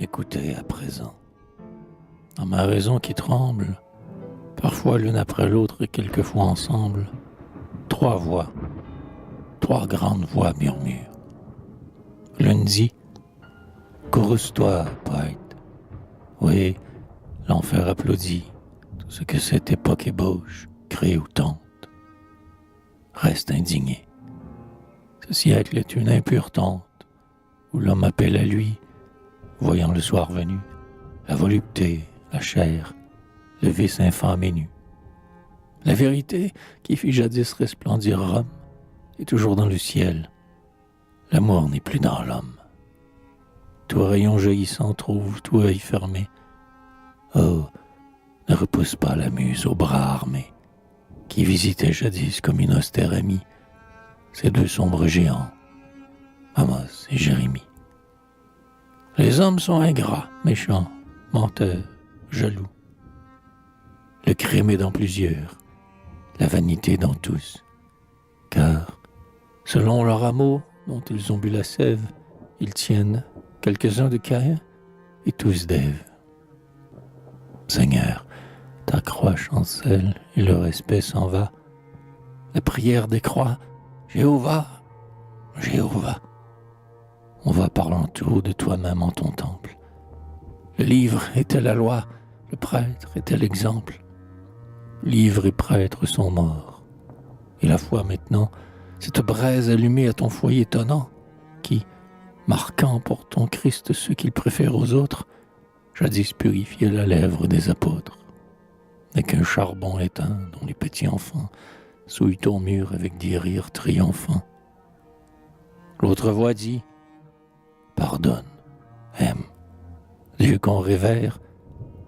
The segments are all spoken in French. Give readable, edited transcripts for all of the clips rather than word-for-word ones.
Écoutez à présent, dans ma raison qui tremble, parfois l'une après l'autre et quelquefois ensemble, trois voix, trois grandes voix murmurent. L'une dit, Chorus-toi, poète. Oui, l'enfer applaudit tout ce que cette époque ébauche, crée ou tente. Reste indigné. Ce siècle est une impure tente, où l'homme appelle à lui, voyant le soir venu, la volupté, la chair, le vice infâme et nu. La vérité qui fit jadis resplendir Rome est toujours dans le ciel. L'amour n'est plus dans l'homme. Tout rayon jaillissant trouve tout œil fermé. Oh, ne repousse pas la muse aux bras armés, qui visitait jadis comme une austère amie ces deux sombres géants, Amos et Jérémie. Les hommes sont ingrats, méchants, menteurs, jaloux. Le crime est dans plusieurs, la vanité dans tous. Car, selon leur amour dont ils ont bu la sève, ils tiennent quelques-uns de Caïn et tous d'Ève. Seigneur, ta croix chancelle et le respect s'en va. La prière décroît, Jéhovah, Jéhovah. On va parlant tout haut de toi-même en ton temple. Le livre était la loi, le prêtre était l'exemple. Livre et prêtre sont morts. Et la foi maintenant, cette braise allumée à ton foyer tonnant, qui, marquant pour ton Christ ceux qu'il préfère aux autres, jadis purifiait la lèvre des apôtres, n'est qu'un charbon éteint dont les petits enfants souillent au mur avec des rires triomphants. L'autre voix dit, pardonne, aime. Dieu qu'on révère,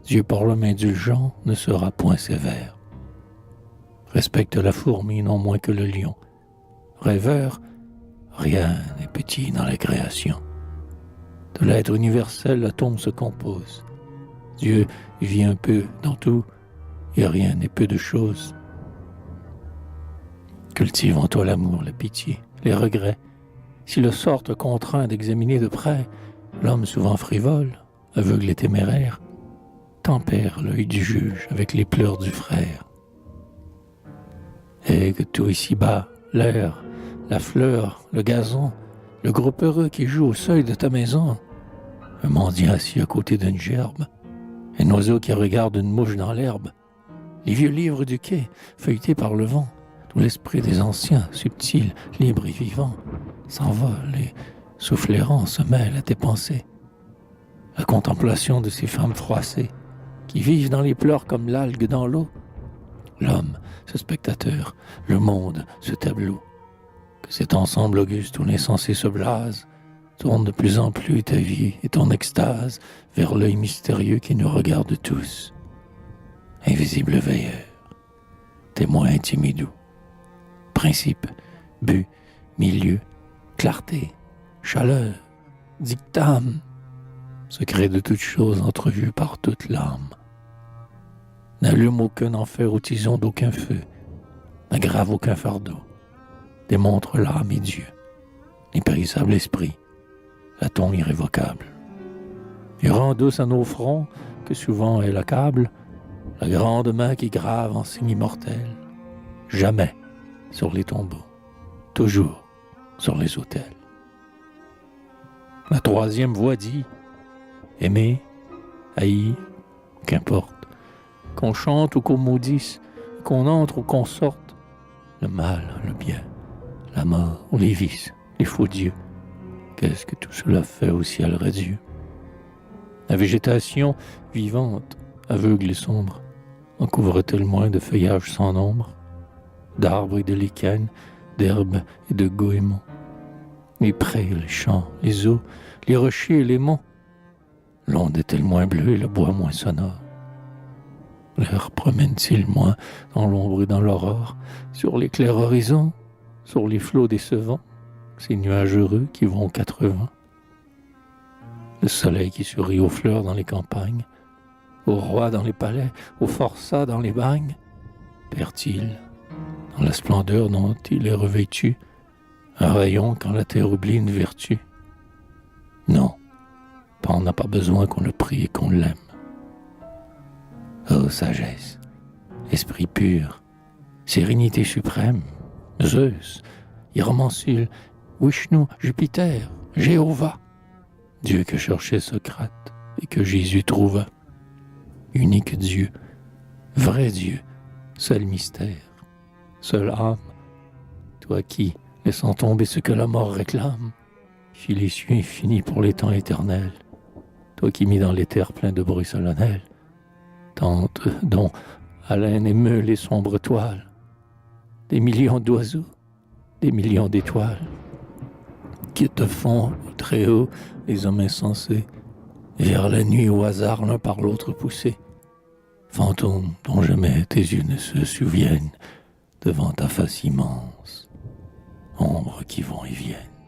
Dieu par l'homme indulgent ne sera point sévère. Respecte la fourmi non moins que le lion. Rêveur, rien n'est petit dans la création. De l'être universel, l'atome se compose. Dieu vit un peu dans tout, et rien n'est peu de choses. Cultive en toi l'amour, la pitié, les regrets. Si le sort te contraint d'examiner de près l'homme souvent frivole, aveugle et téméraire, tempère l'œil du juge avec les pleurs du frère. Et que tout ici-bas, l'air, la fleur, le gazon, le groupe heureux qui joue au seuil de ta maison, un mendiant assis à côté d'une gerbe, un oiseau qui regarde une mouche dans l'herbe, les vieux livres du quai, feuilletés par le vent, tout l'esprit des anciens, subtil, libre et vivant, s'envole et, soufflérant, se mêle à tes pensées. La contemplation de ces femmes froissées, qui vivent dans les pleurs comme l'algue dans l'eau. L'homme, ce spectateur, le monde, ce tableau. Que cet ensemble auguste où l'insensé se blase, tourne de plus en plus ta vie et ton extase vers l'œil mystérieux qui nous regarde tous. Invisible veilleur, témoin intime et doux. Principe, but, milieu, clarté, chaleur, dictame, secret de toute chose entrevu par toute l'âme. N'allume aucun enfer au tison d'aucun feu, n'aggrave aucun fardeau, démontre l'âme et Dieu, l'impérissable esprit, la tombe irrévocable. Et rend douce à nos fronts, que souvent elle accable, la grande main qui grave en signe immortel, jamais sur les tombeaux, toujours sur les autels. La troisième voix dit, aimer, haïr, qu'importe, qu'on chante ou qu'on maudisse, qu'on entre ou qu'on sorte, le mal, le bien, la mort ou les vices, les faux dieux, qu'est-ce que tout cela fait au ciel radieux? La végétation vivante, aveugle et sombre, en couvre-t-elle moins de feuillage sans nombre, d'arbres et de lichens, d'herbes et de goémons? Les prés, les champs, les eaux, les rochers et les monts, l'onde est-elle moins bleue et le bois moins sonore? L'air promène-t-il moins dans l'ombre et dans l'aurore, sur les clairs horizons, sur les flots décevants, ces nuages heureux qui vont aux quatre vents? Le soleil qui sourit aux fleurs dans les campagnes, aux rois dans les palais, aux forçats dans les bagnes, perd-il, dans la splendeur dont il est revêtu, un rayon quand la terre oublie une vertu? Non, Pan n'a pas besoin qu'on le prie et qu'on l'aime. Ô sagesse, esprit pur, sérénité suprême, Zeus, Irmansule, Vishnu, Jupiter, Jéhovah, Dieu que cherchait Socrate et que Jésus trouva, unique Dieu, vrai Dieu, seul mystère, seule âme, toi qui, laissant tomber ce que la mort réclame, fis les cieux infinis pour les temps éternels, toi qui mis dans l'éther plein de bruit solennel, tente dont haleine émeut les sombres toiles, des millions d'oiseaux, des millions d'étoiles, qui te font au très haut les hommes insensés, vers la nuit au hasard l'un par l'autre poussés, fantômes dont jamais tes yeux ne se souviennent, devant ta face immense, ombres qui vont et viennent.